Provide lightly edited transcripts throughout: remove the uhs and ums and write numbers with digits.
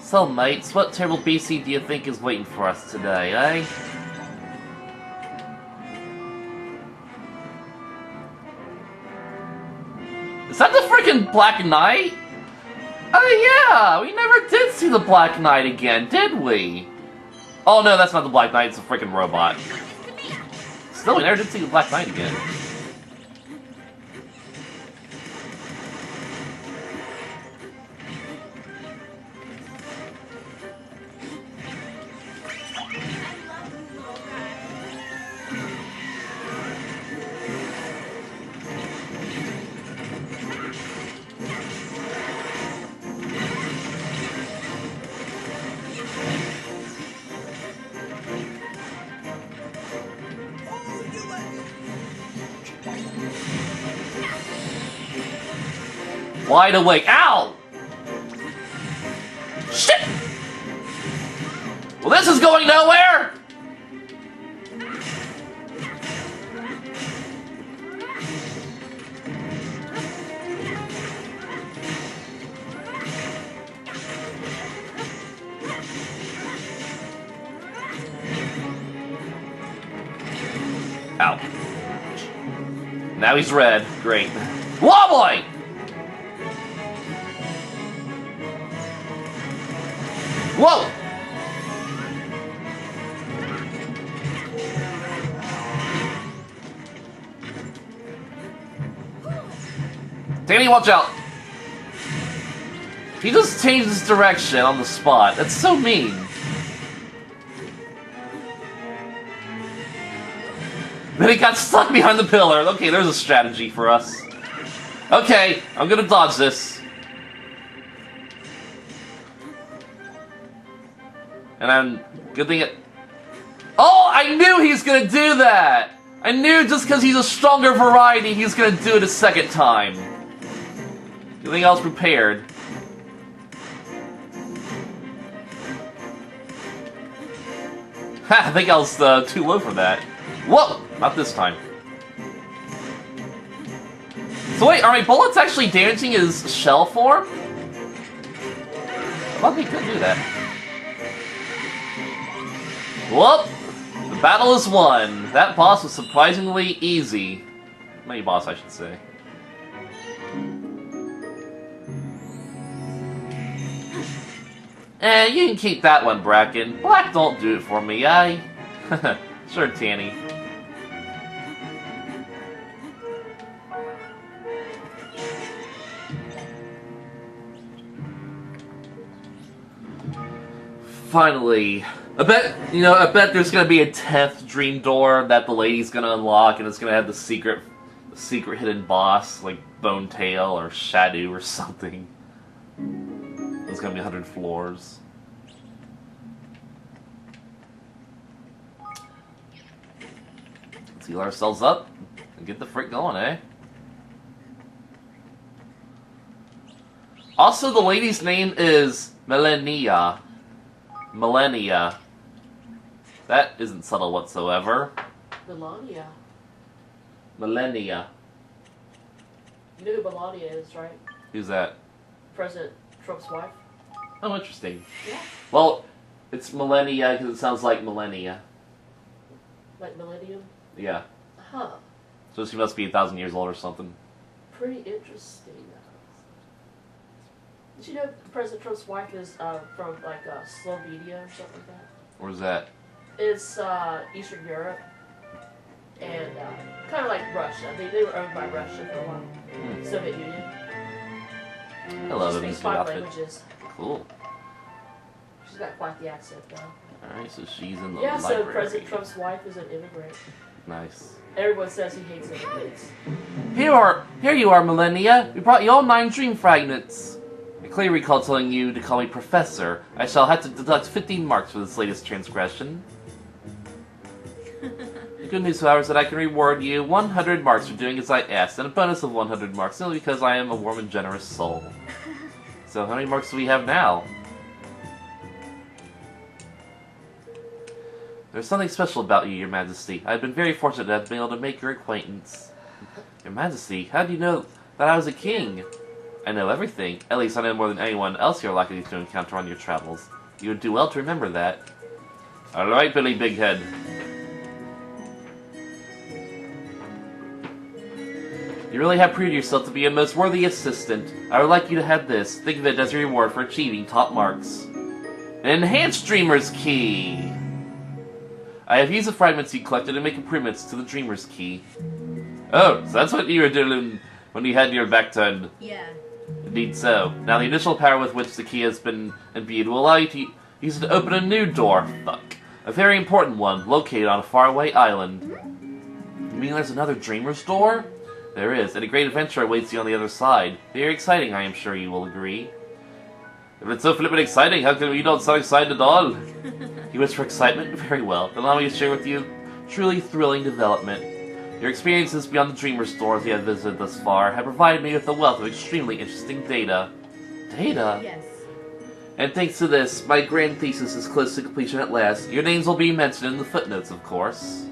So, mates, what terrible BC do you think is waiting for us today, eh? Is that the freaking Black Knight? Oh yeah, we never did see the Black Knight again, did we? Oh no, that's not the Black Knight, it's a freaking robot. Still, we never did see the Black Knight again. Wide awake. Ow! Shit! Well, this is going nowhere! Ow. Now he's red. Great. Whoa, boy! Whoa! Danny, watch out! He just changed his direction on the spot. That's so mean. Then he got stuck behind the pillar. Okay, there's a strategy for us. Okay, I'm gonna dodge this. And I'm good thing it. Oh, I knew he's gonna do that! I knew just because he's a stronger variety, he's gonna do it a second time. Good thing I was prepared. Ha! I think I was too low for that. Whoa! Not this time. So wait, are my bullets actually damaging his shell form? I thought they could do that. Whoop! The battle is won. That boss was surprisingly easy. Mini boss, I should say. You can keep that one, Bracken. Black don't do it for me, eh? Sure, Tanny. Finally. I bet there's gonna be a 10th dream door that the lady's gonna unlock, and it's gonna have the secret hidden boss, like Bone Tail or Shadow or something. There's gonna be 100 floors. Let's heal ourselves up and get the frick going, eh? Also, the lady's name is Millennia. Millennia. That isn't subtle whatsoever. Melania. Millennia. You know who Melania is, right? Who's that? President Trump's wife. Oh, interesting. Yeah. Well, it's Millennia because it sounds like millennia. Like millennium? Yeah. Huh. So she must be 1,000 years old or something. Pretty interesting. Did you know President Trump's wife is from like Slovenia or something like that? Where's that? It's Eastern Europe. And kind of like Russia. They were owned by Russia for a while. Soviet Union. Hello, she speaks 5 outfit. languages. Cool. She's got quite the accent though. Alright, so she's in the Yeah, library. so President Trump's wife is an immigrant. Nice. Everyone says he hates immigrants. Here you are, Millennia. We brought you all 9 dream fragments. I clearly recall telling you to call me Professor. I shall have to deduct 15 marks for this latest transgression. The good news, however, is that I can reward you 100 marks for doing as I asked, and a bonus of 100 marks, simply because I am a warm and generous soul. So, how many marks do we have now? There's something special about you, Your Majesty. I've been very fortunate to have been able to make your acquaintance. Your Majesty, how do you know that I was a king? I know everything. At least I know more than anyone else you're likely to encounter on your travels. You would do well to remember that. Alright, Billy Bighead. You really have proved yourself to be a most worthy assistant. I would like you to have this. Think of it as a reward for achieving top marks. An enhanced Dreamer's Key! I have used the fragments you collected to make improvements to the Dreamer's Key. Oh, so that's what you were doing when you had your back turned. Yeah. Indeed so. Now the additional power with which the key has been imbued will allow you to use it to open a new door. Fuck. A very important one, located on a faraway island. You mean there's another Dreamer's Door? There is, and a great adventure awaits you on the other side. Very exciting, I am sure you will agree. If it's so flippin' exciting, how come you don't sound excited at all? You wish for excitement? Very well. Then allow me to share with you truly thrilling development. Your experiences beyond the Dreamer's Doors you have visited thus far have provided me with a wealth of extremely interesting data. Data? Yes. And thanks to this, my grand thesis is close to completion at last. Your names will be mentioned in the footnotes, of course.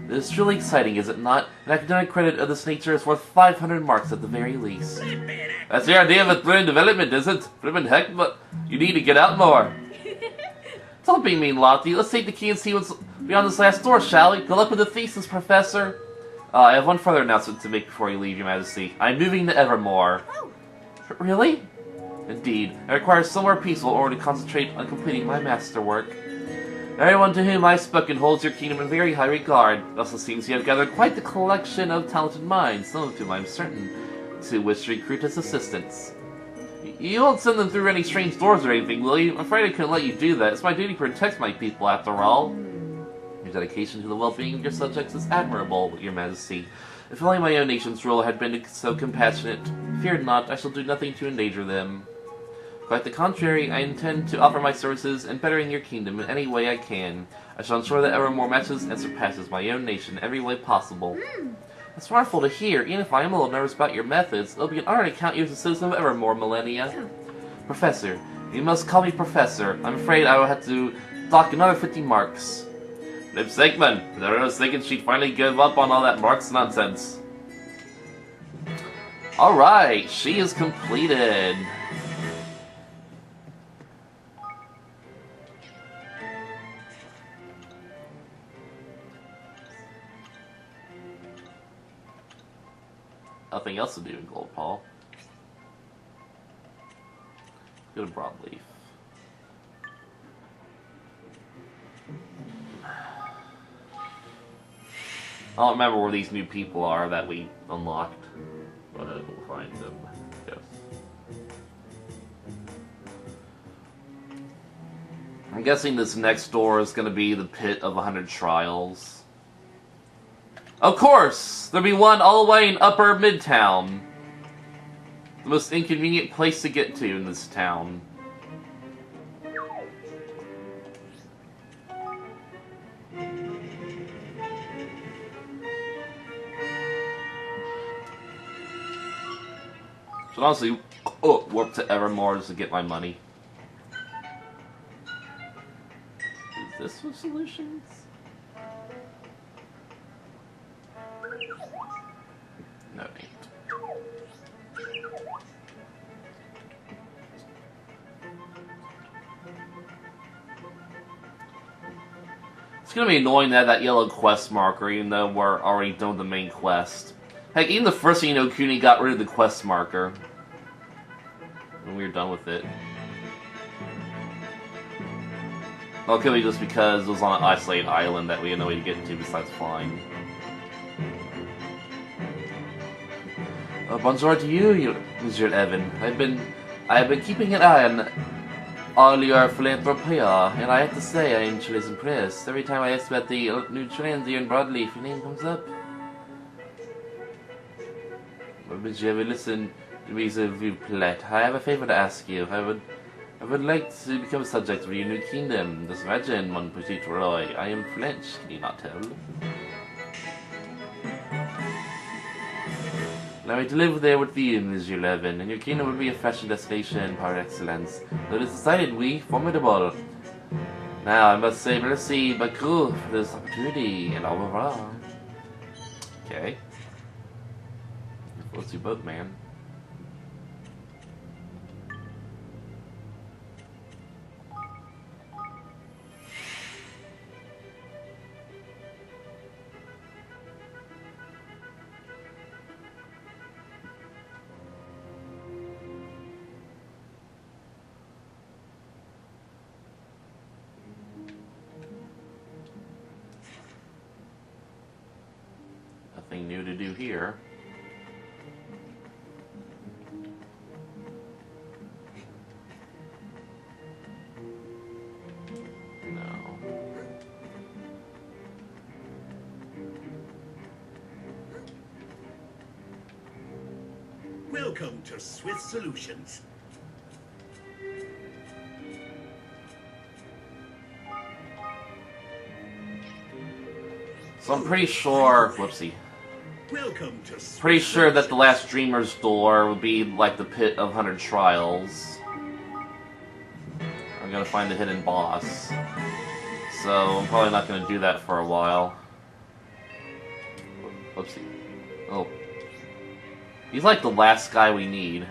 It is truly exciting, is it not? An academic credit of this nature is worth 500 marks at the very least. That's your idea of a thrilling development, is it? Flippin' heck, but you need to get out more. Don't be mean, Lottie. Let's take the key and see what's beyond this last door, shall we? Good luck with the thesis, Professor. I have one further announcement to make before you leave, Your Majesty. I'm moving to Evermore. Oh. Really? Indeed. I require somewhere peaceful in order to concentrate on completing my masterwork. Everyone to whom I've spoken holds your kingdom in very high regard. It also seems you have gathered quite the collection of talented minds, some of whom I'm certain to wish to recruit as assistants. You won't send them through any strange doors or anything, will you? I'm afraid I couldn't let you do that. It's my duty to protect my people, after all. Your dedication to the well-being of your subjects is admirable, Your Majesty. If only my own nation's ruler had been so compassionate. Fear not, I shall do nothing to endanger them. Quite the contrary, I intend to offer my services in bettering your kingdom in any way I can. I shall ensure that Evermore matches and surpasses my own nation in every way possible. That's wonderful to hear. Even if I am a little nervous about your methods, it'll be an honor to count you as a citizen of Evermore, Millennia. Professor. You must call me Professor. I'm afraid I will have to dock another 50 marks. Lipstick man, I was thinking she'd finally give up on all that marks nonsense. Alright, she is completed. Nothing else to do in Gold Paul. Go to Broadleaf. I don't remember where these new people are that we unlocked, but we'll find them. Yes. I'm guessing this next door is going to be the Pit of 100 Trials. Of course! There'll be one all the way in Upper Midtown. The most inconvenient place to get to in this town. Should honestly warp to Evermore just to get my money. Is this for solutions? No, it ain't. It's gonna be annoying to have that yellow quest marker, even though we're already done with the main quest. Heck, even the first thing you know, Kuni got rid of the quest marker. And we were done with it. Well, it could be just because it was on an isolated island that we had no way to get into besides flying. Bonjour to you, Monsieur Evan. I have been keeping an eye on all your philanthropia, and I have to say I am truly impressed. Every time I ask about the new trends here in Broadleaf, your name comes up. Did you ever listen to me, Vuplet? I have a favor to ask you. I would like to become a subject of your new kingdom. Just imagine, mon petit Roy. I am French, can you not tell? Allow me to live there with you, Monsieur Levin, and your kingdom would be a fashion destination par excellence. Though it is decided, we formidable. Now, I must say merci beaucoup for this opportunity, and au revoir. Okay. Let's do both, man. Nothing new to do here. No. Welcome to Swiss Solutions. So I'm pretty sure, whoopsie. Welcome to Swiss Pretty sure that the Solutions. last Dreamer's door would be like the Pit of 100 Trials. I'm gonna find the hidden boss. So I'm probably not gonna do that for a while. Whoopsie. Oh. He's like the last guy we need.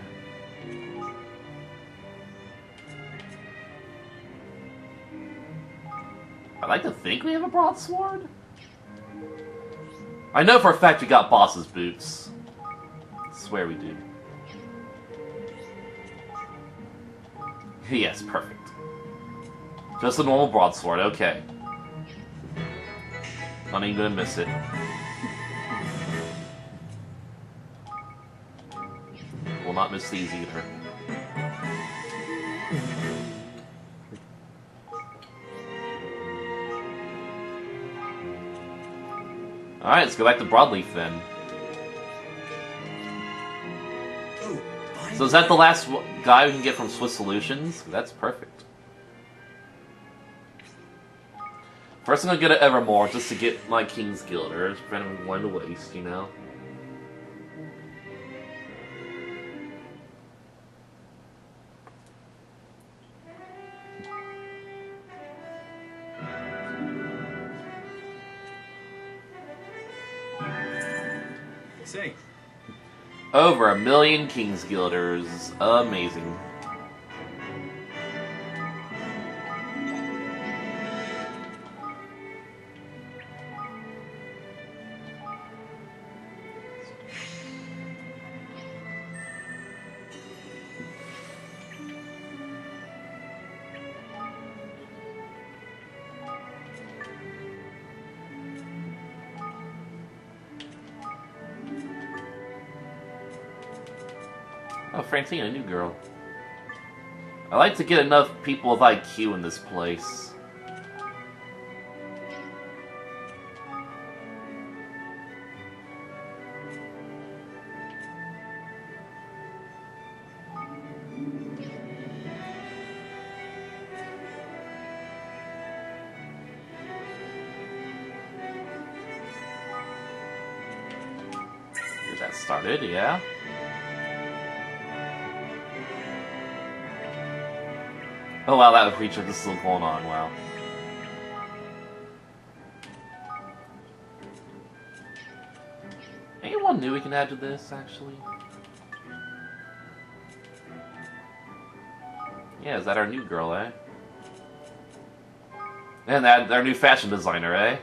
I'd like to think we have a broadsword. I know for a fact we got boss's boots. I swear we do. Yes, perfect. Just a normal broadsword, okay. Not even gonna miss it. Will not miss these either. Alright, let's go back to Broadleaf then. Oh, So is that the last guy we can get from Swiss Solutions? That's perfect. First I'm gonna go to Evermore just to get my King's Gilder. Just prevent him from going to waste, you know? say, Over 1 million King's Gilders. Amazing. Oh, Francine, a new girl. I like to get enough people with IQ in this place. Here's that started, yeah. Oh wow, that creature is still going on, wow. Anyone new we can add to this, actually? Yeah, is that our new girl, eh? And that our new fashion designer, eh?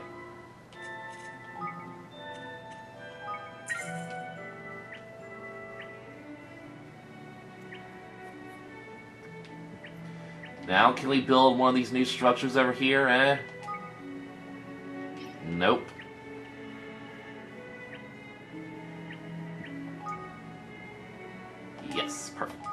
Now, can we build one of these new structures over here, eh? Nope. Yes, perfect.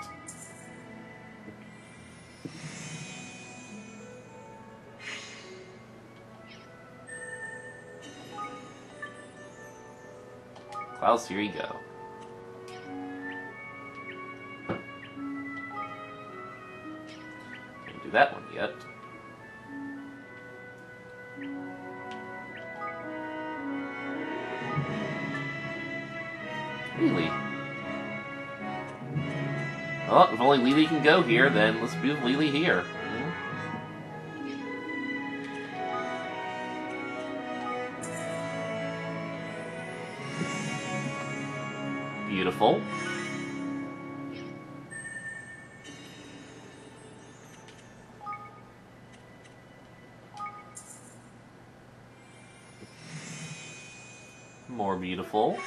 Klaus, here you go. Can't do that one yet. Lily. Well, if only Lily can go here, then let's move Lily here. Beautiful. More beautiful.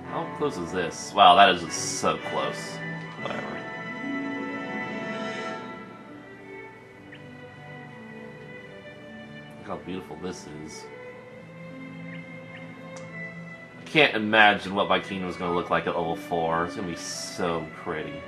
How close is this? Wow, that is just so close. Whatever. Look how beautiful this is. I can't imagine what my kingdom is going to look like at level 4. It's going to be so pretty.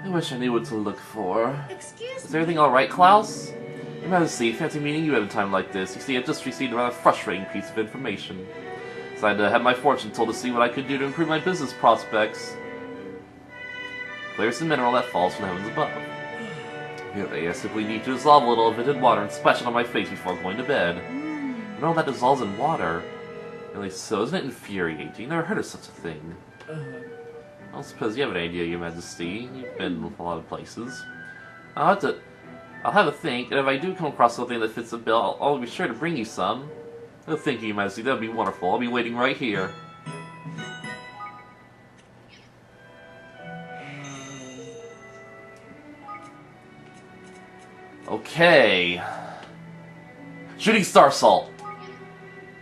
I wish I knew what to look for. Excuse Is everything alright, Klaus? Your Majesty, fancy meeting you at a time like this. You see, I've just received a rather frustrating piece of information. Decided to have my fortune told to see what I could do to improve my business prospects. Clear as the mineral that falls from the heavens above. Really, I simply need to dissolve a little of it in water and splash it on my face before going to bed. Mineral that dissolves in water? Really so, isn't it infuriating? Never heard of such a thing. I don't suppose you have an idea, Your Majesty. You've been a lot of places. I'll have a think, and if I do come across something that fits the bill, I'll be sure to bring you some. Oh, thank you, Your Majesty. That would be wonderful. I'll be waiting right here. Okay. Shooting Star Salt.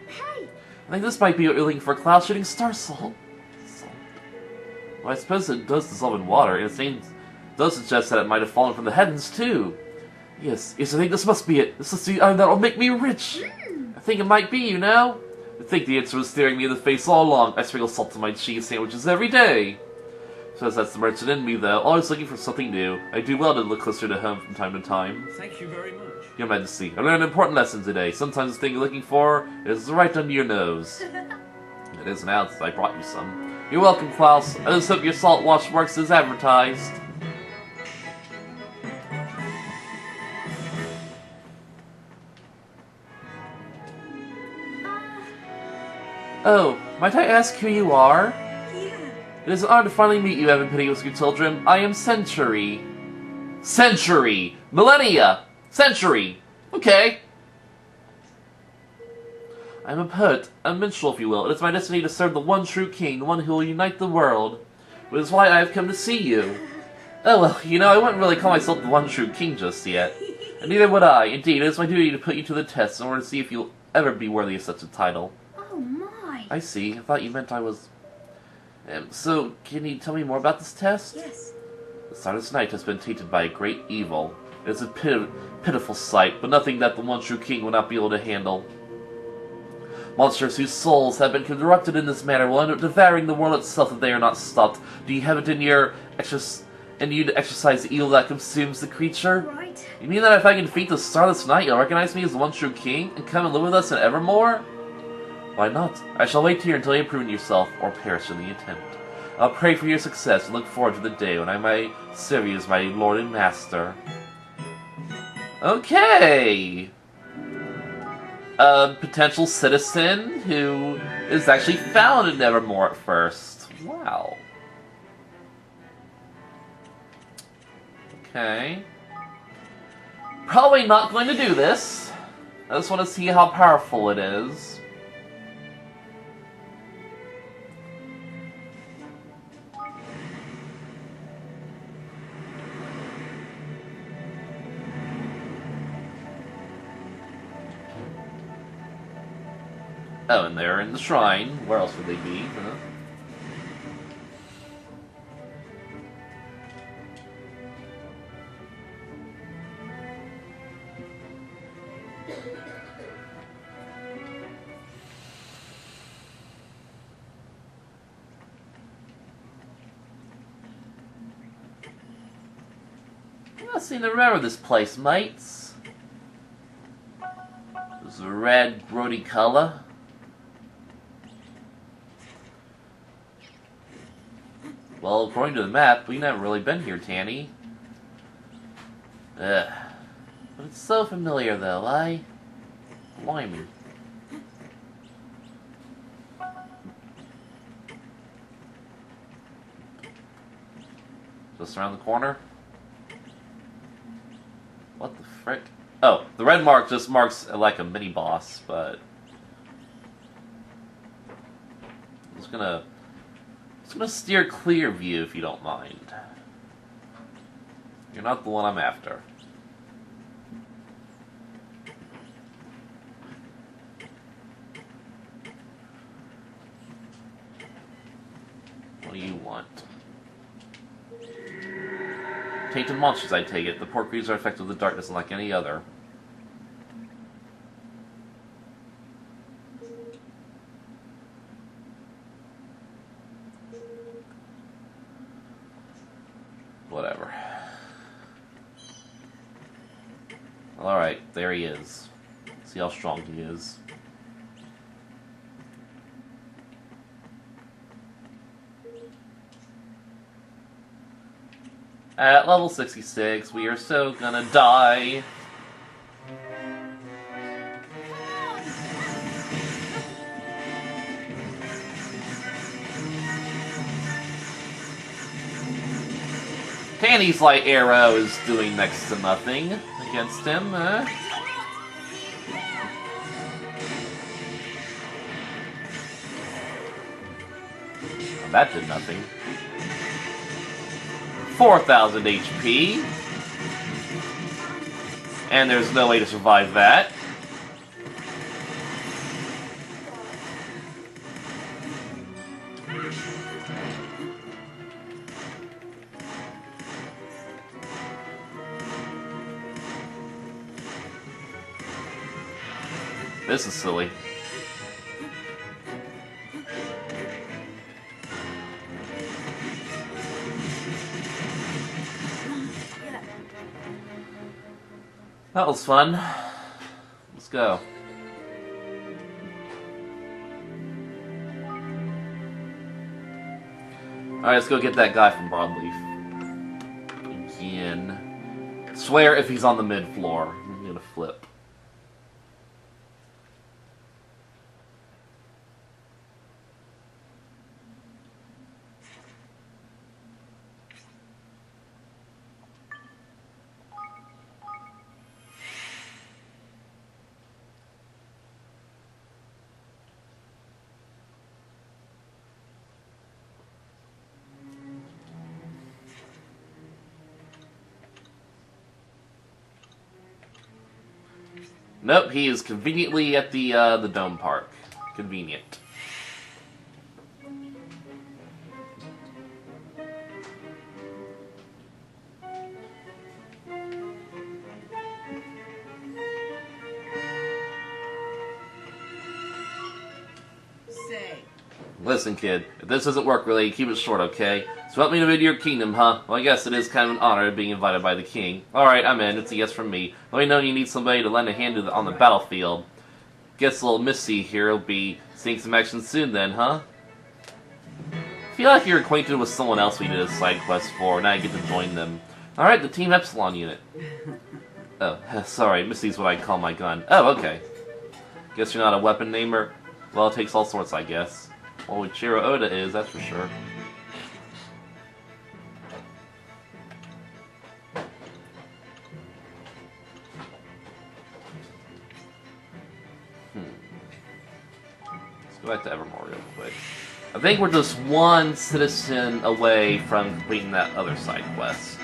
Hey! I think this might be what you're looking for, Klaus. Shooting Star Salt. Well, I suppose it does dissolve in water, and it does suggest that it might have fallen from the heavens, too. Yes, I think this must be it. This is the item that'll make me rich. I think it might be, you know? I think the answer was staring me in the face all along. I sprinkle salt on my cheese sandwiches every day. So that's the merchant in me, though, always looking for something new. I do well to look closer to home from time to time. Thank you very much. Your Majesty, I learned an important lesson today. Sometimes the thing you're looking for is right under your nose. It is now that I brought you some. You're welcome, Klaus. I just hope your salt wash works as advertised. Oh, might I ask who you are? Yeah. It is an honor to finally meet you, Evan Petticoat Children. I am Century. Century! Millennia! Century! Okay. I am a poet, a minstrel, if you will. It is my destiny to serve the one true king, the one who will unite the world. Which is why I have come to see you. Oh well, you know, I wouldn't really call myself the one true king just yet. And neither would I. Indeed, it is my duty to put you to the test in order to see if you'll ever be worthy of such a title. Oh my. I see. I thought you meant I was... so, can you tell me more about this test? Yes. The Silent Night has been tainted by a great evil. It is a pitiful sight, but nothing that the one true king will not be able to handle. Monsters whose souls have been corrupted in this manner will end up devouring the world itself if they are not stopped. Do you have it in you to exercise the evil that consumes the creature? Right. You mean that if I can defeat the Starless Night, you'll recognize me as the one true king and come and live with us in Evermore? Why not? I shall wait here until you have proven yourself, or perish in the attempt. I'll pray for your success and look forward to the day when I may serve you as my lord and master. Okay! A potential citizen who is actually found in Nevermore at first. Wow. Okay. Probably not going to do this. I just want to see how powerful it is. Oh, and they're in the shrine. Where else would they be? Huh? I seem to remember this place, mates. This It's a red, grody color. Well, according to the map, we've never really been here, Tanny. Ugh. But it's so familiar, though, eh? Blimey. Just around the corner? What the frick? Oh, the red mark just marks like a mini-boss, but... I'm just gonna steer clear of you if you don't mind. You're not the one I'm after. What do you want? Tainted monsters, I take it. The poor creatures are affected with the darkness unlike any other. Whatever. Alright, there he is. See how strong he is. At level 66, we are so gonna die. Tanny's light arrow is doing next to nothing against him. That did nothing. 4,000 HP. And there's no way to survive that. This is silly. That was fun. Let's go. Alright, let's go get that guy from Broadleaf. Again. Swear if he's on the mid-floor. I'm gonna flip. Nope, he is conveniently at the Dome Park. Convenient. Listen, kid, if this doesn't work really, keep it short, okay? So help me to rid your kingdom, huh? Well, I guess it is kind of an honor being invited by the king. Alright, I'm in. It's a yes from me. Let me know you need somebody to lend a hand on the battlefield. Guess little Missy here will be seeing some action soon then, huh? I feel like you're acquainted with someone else we did a side quest for, and I get to join them. Alright, the Team Epsilon unit. Oh, sorry, Missy's what I call my gun. Oh, okay. Guess you're not a weapon namer? Well, it takes all sorts, I guess. Well, Ichiro Oda is, that's for sure. Let's go back to Evermore real quick. I think we're just one citizen away from completing that other side quest.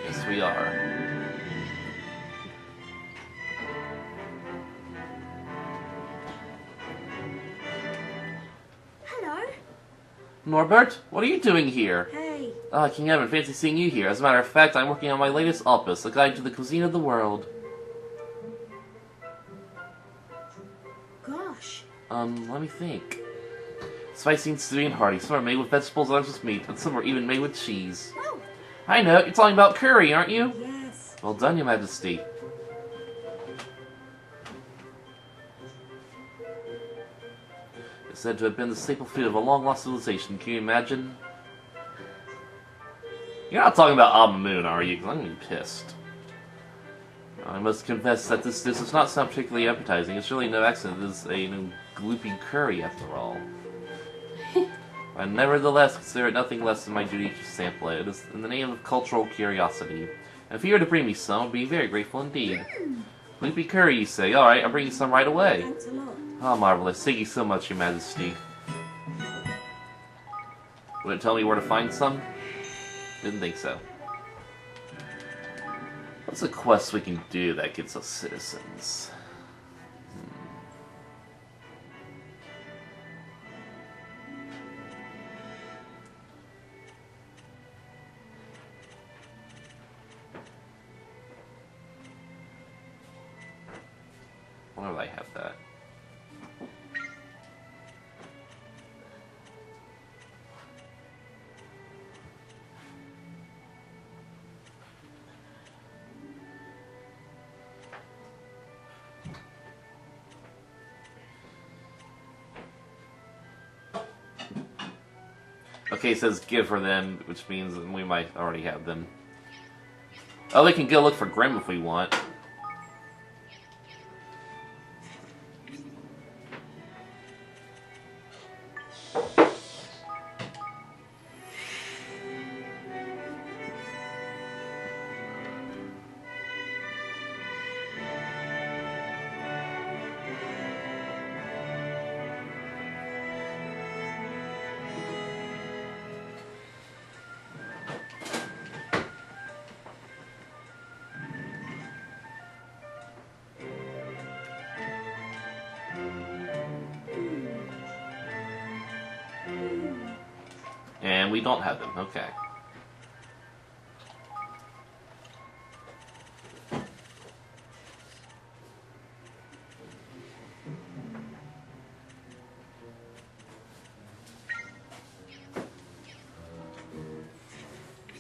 Yes, we are. Hello. Norbert, what are you doing here? Hey. King Evan, fancy seeing you here. As a matter of fact, I'm working on my latest opus, A Guide to the Cuisine of the World. Gosh. Let me think. Spicy and sweet and hearty. Some are made with vegetables, others with meat, and some are even made with cheese. Oh, I know, you're talking about curry, aren't you? yes. Well done, Your Majesty. It's said to have been the staple food of a long-lost civilization. Can you imagine? You're not talking about Moon, are you? 'Cause I'm gonna be pissed. I must confess that this dish does not sound particularly appetizing. It's really no accident. It is a new gloopy curry, after all. I nevertheless consider it nothing less than my duty to sample it. It is in the name of cultural curiosity. And if you were to bring me some, I'd be very grateful indeed. Gloopy curry, you say? Alright, I'll bring you some right away. Thanks a lot. Oh, marvelous. Thank you so much, Your Majesty. Would it tell me where to find some? Didn't think so. What's a quest we can do that gets us citizens? Why do I have that? Okay, it says give her them, which means we might already have them. Oh, we can go look for Grim if we want. And we don't have them, okay.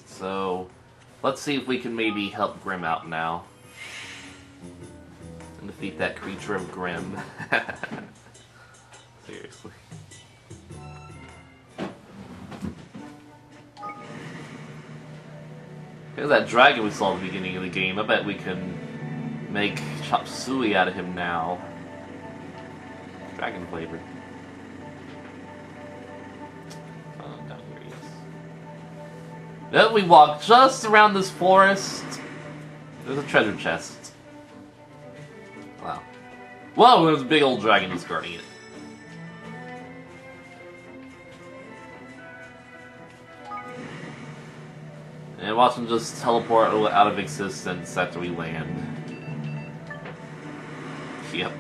So, let's see if we can maybe help Grim out now. And defeat that creature of Grim. Seriously. There's that dragon we saw at the beginning of the game. I bet we can make chop suey out of him now. Dragon flavored. Oh, down here he is. Then we walk just around this forest. There's a treasure chest. Wow. Whoa, there's a big old dragon who's guarding it. And watch him just teleport out of existence after we land. Yep.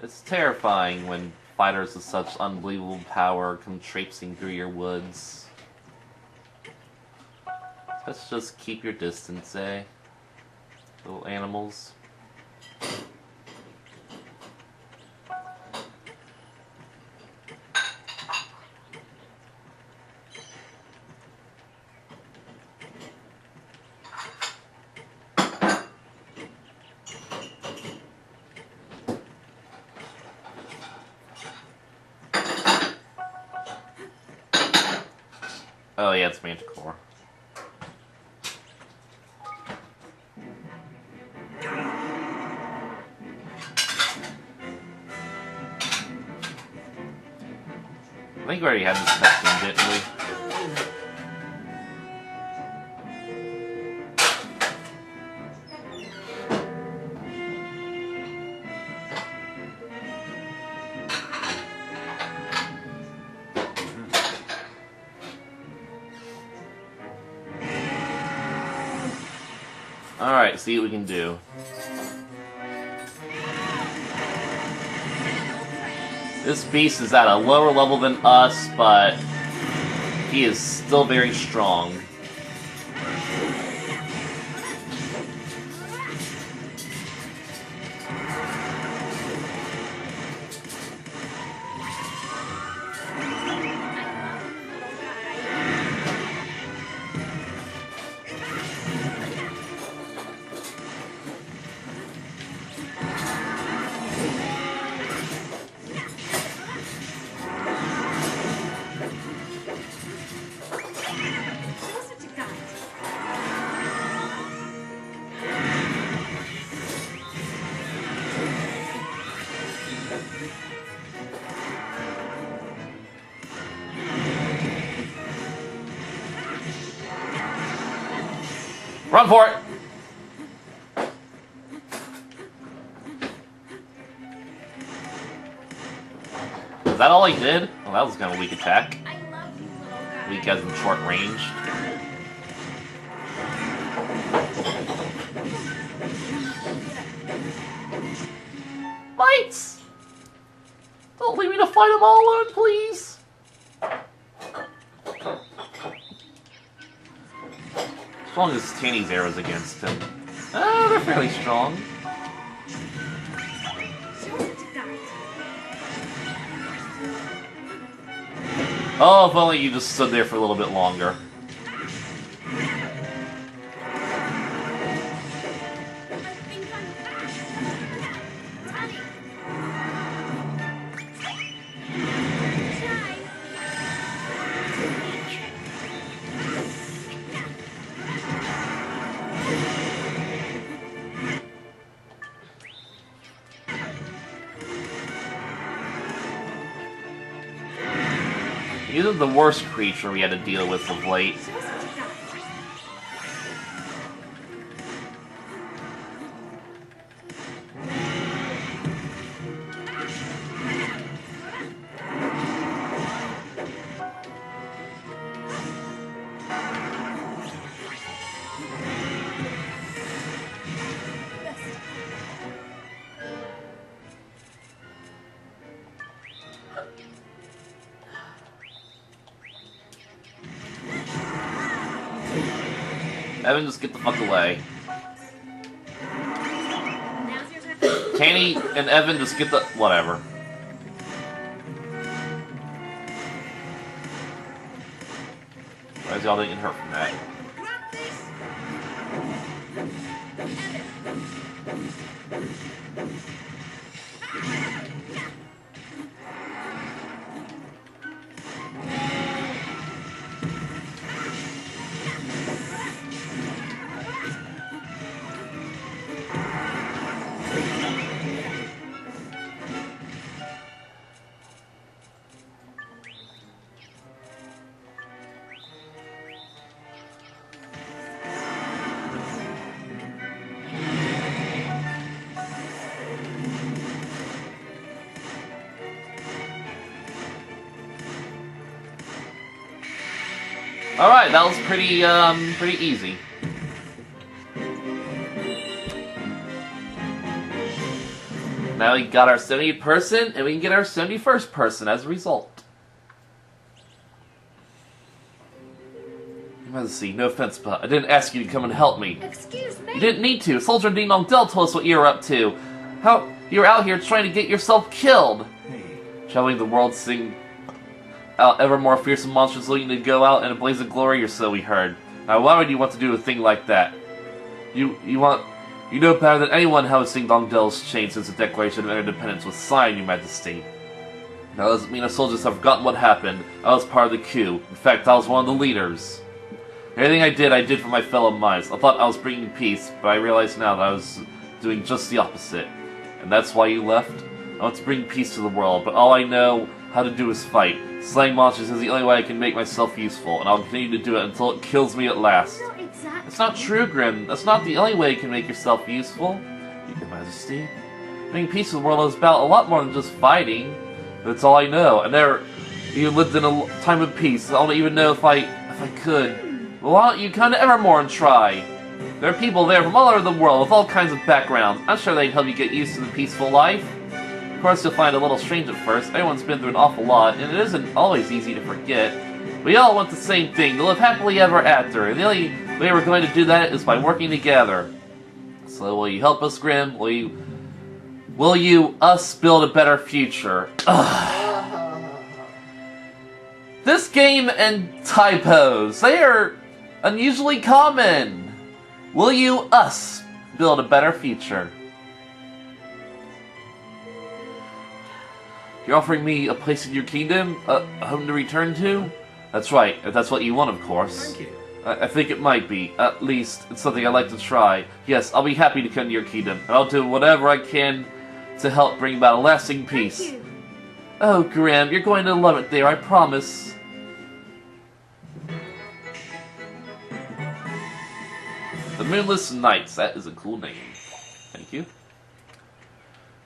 It's terrifying when fighters with such unbelievable power come traipsing through your woods. Let's just keep your distance, eh? Little animals. Oh yeah, it's Manticore. I think we already had this cutscene, didn't we? Alright, see what we can do. This beast is at a lower level than us, but he is still very strong. Run for it! Is that all he did? Well, that was kind of a weak attack. Weak as in short range. Lights! Don't leave me to fight them all alone, please! As long as Tanny's arrows against him. They're fairly strong. Oh, if only you just stood there for a little bit longer. He isn't the worst creature we had to deal with of late. Evan, just get the fuck away. Tanny and Evan, just get the... whatever. Why is y'all didn't get hurt from that? Alright, that was pretty easy. Now we got our 70th person, and we can get our 71st person as a result. Let's see, no offense, but I didn't ask you to come and help me. Excuse me? You didn't need to. Soldier Ding Dong Dell told us what you were up to. How you were out here trying to get yourself killed. Traveling the world, seeing out ever more fearsome monsters looking to go out in a blaze of glory, or so we heard. Now, why would you want to do a thing like that? You know better than anyone how Ding Dong Dell's changed since the Declaration of Independence was signed, Your Majesty. Now, that doesn't mean the soldiers have forgotten what happened. I was part of the coup. In fact, I was one of the leaders. Everything I did for my fellow minds. I thought I was bringing peace, but I realize now that I was doing just the opposite. And that's why you left? I want to bring peace to the world, but all I know how to do is fight. Slaying monsters is the only way I can make myself useful, and I'll continue to do it until it kills me at last. Not exactly. It's not true, Grim. That's not the only way you can make yourself useful, Your Majesty. Bringing peace to the world is about a lot more than just fighting. That's all I know. And you lived in a time of peace. I don't even know if I could. Well, why don't you come to Evermore and try? There are people there from all over the world with all kinds of backgrounds. I'm sure they'd help you get used to the peaceful life. Of course, you'll find it a little strange at first. Everyone's been through an awful lot, and it isn't always easy to forget. We all want the same thing, to live happily ever after, and the only way we're going to do that is by working together. So will you help us, Grim? Will you us build a better future? This game and typos, they are unusually common. Will you us build a better future? You're offering me a place in your kingdom? A home to return to? That's right, if that's what you want, of course. Thank you. I think it might be. At least, it's something I'd like to try. Yes, I'll be happy to come to your kingdom, and I'll do whatever I can to help bring about a lasting peace. Thank you. Oh, Graham, you're going to love it there, I promise. The Moonless Knights, that is a cool name. Thank you.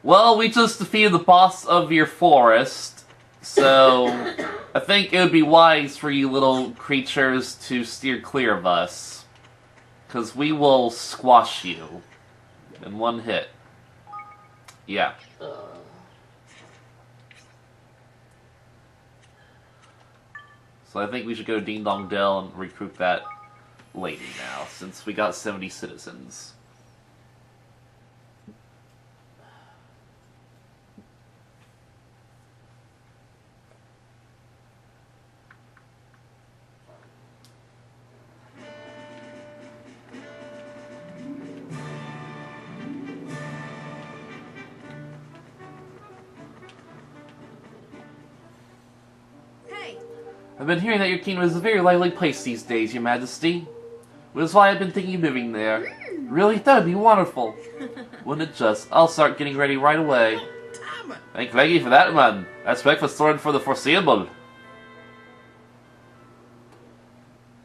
Well, we just defeated the boss of your forest, so I think it would be wise for you little creatures to steer clear of us. Because we will squash you in one hit. Yeah. So I think we should go to Ding Dong Dell and recruit that lady now, since we got 70 citizens. Hey, I've been hearing that your kingdom is a very lively place these days, Your Majesty. Which is why I've been thinking of moving there. Really? That would be wonderful. Wouldn't it just? I'll start getting ready right away. Damn it. Thank you for that, man. That's breakfast stored for the foreseeable.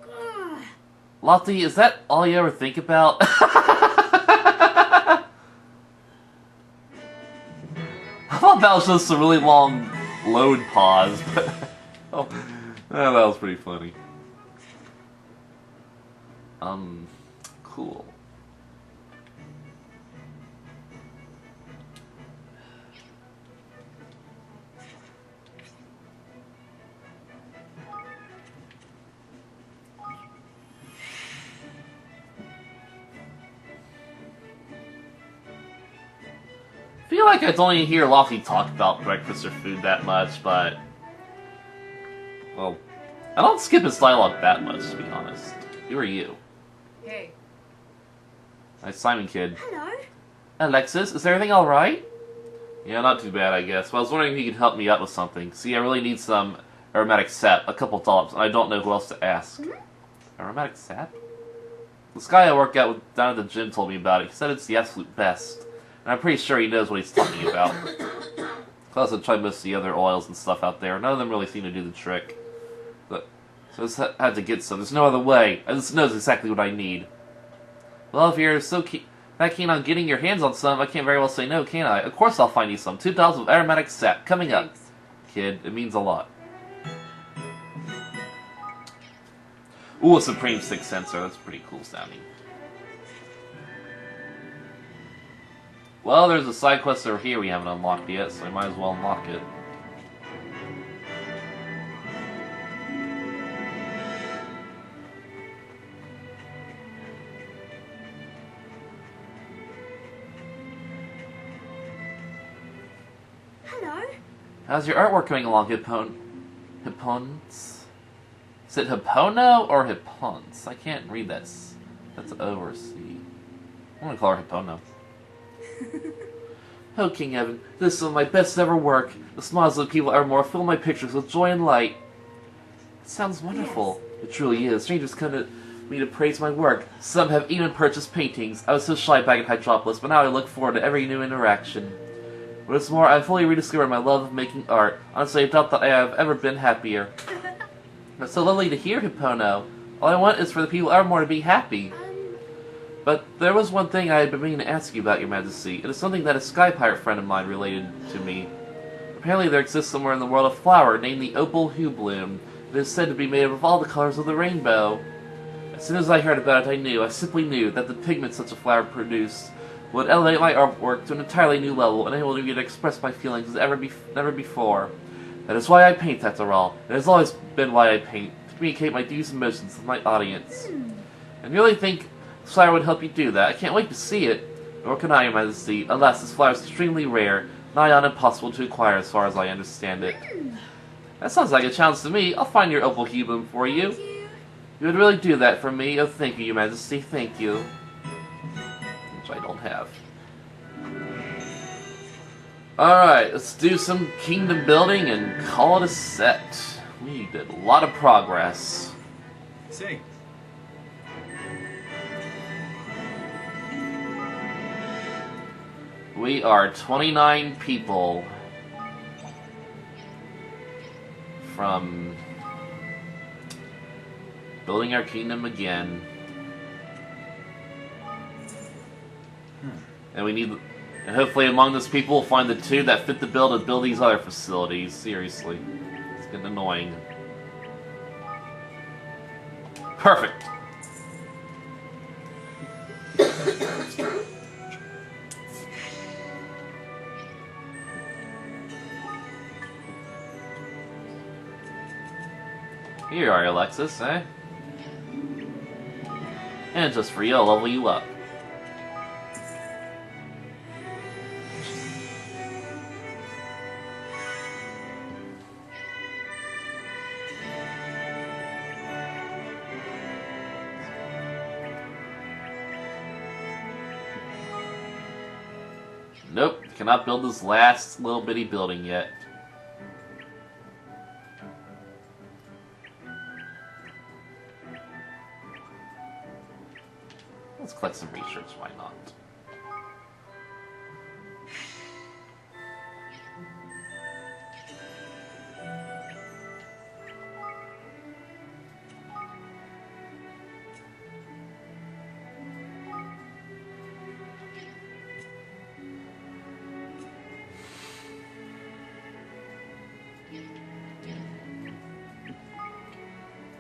ugh, Lottie, is that all you ever think about? I thought that was just a really long load pause. Oh, that was pretty funny. Cool. I feel like I don't only hear Lofty talk about breakfast or food that much, but... well, I don't skip his dialogue that much, to be honest. Who are you? Hey. Hi, Simon Kid. hello. Alexis, is everything alright? Yeah, not too bad, I guess. But I was wondering if you could help me out with something. See, I really need some aromatic sap, a couple dollops, and I don't know who else to ask. Aromatic sap? This guy I work out with down at the gym told me about it. He said it's the absolute best. And I'm pretty sure he knows what he's talking about. Plus, I've tried most of the other oils and stuff out there. None of them really seem to do the trick. So I just had to get some. There's no other way. I just knows exactly what I need. Well, if you're that keen on getting your hands on some, I can't very well say no, can I? Of course I'll find you some. 2 bottles of aromatic sap. Coming up. Thanks. Kid, it means a lot. Ooh, a Supreme Stick sensor. That's pretty cool sounding. Well, there's a side quest over here we haven't unlocked yet, so I might as well unlock it. Hello. How's your artwork coming along, Hippons? Is it Hippono or Hippons? I can't read that. That's over C. I'm gonna call her Hippono. Oh, King Evan, this is some of my best ever work. The smiles of the people evermore fill my pictures with joy and light. It sounds wonderful. Yes. It truly is. Strangers come to me to praise my work. Some have even purchased paintings. I was so shy back in Hydropolis, but now I look forward to every new interaction. What's more, I've fully rediscovered my love of making art. Honestly, I doubt that I have ever been happier. It's so lovely to hear, Hippono. All I want is for the people evermore to be happy. But there was one thing I had been meaning to ask you about, Your Majesty. It is something that a sky pirate friend of mine related to me. Apparently there exists somewhere in the world a flower named the Opal Hue Bloom. It is said to be made up of all the colors of the rainbow. As soon as I heard about it, I simply knew that the pigment such a flower produced would elevate my artwork to an entirely new level, enabling me to express my feelings as never before. That is why I paint, after all. It has always been why I paint, to communicate my deepest emotions with my audience. And you really think this flower would help you do that? I can't wait to see it. Nor can I, Your Majesty, unless this flower is extremely rare, nigh on impossible to acquire as far as I understand it. That sounds like a challenge to me. I'll find your opal helium for you. You would really do that for me? Oh, thank you, Your Majesty, thank you. Which I don't have. Alright, let's do some kingdom building and call it a set. We did a lot of progress. Say, We are 29 people from building our kingdom again. And we need, and hopefully among those people we'll find the two that fit the bill to build these other facilities. Seriously. It's getting annoying. Perfect. Here you are, Alexis, eh? And just for you, I'll level you up. Nope, cannot build this last little bitty building yet. Let's collect some research, why not?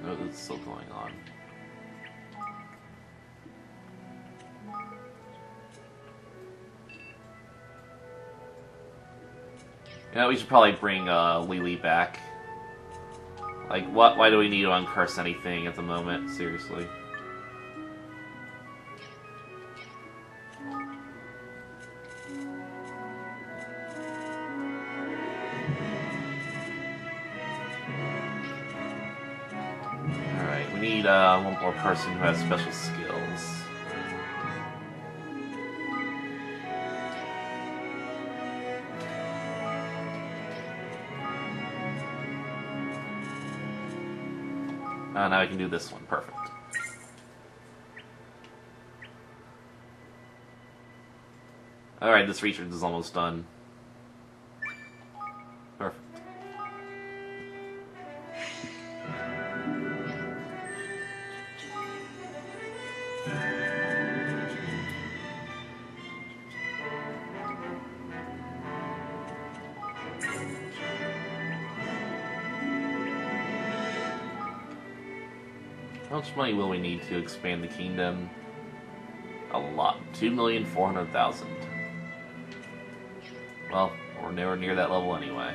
No, this is still going on. Yeah, we should probably bring Lily back. Like, what? Why do we need to uncurse anything at the moment? Seriously. Alright, we need one more person who has special skills. Now I can do this one. Perfect. Alright, this research is almost done. Perfect. How much money will we need to expand the kingdom? A lot. 2,400,000. Well, we're nowhere near that level anyway.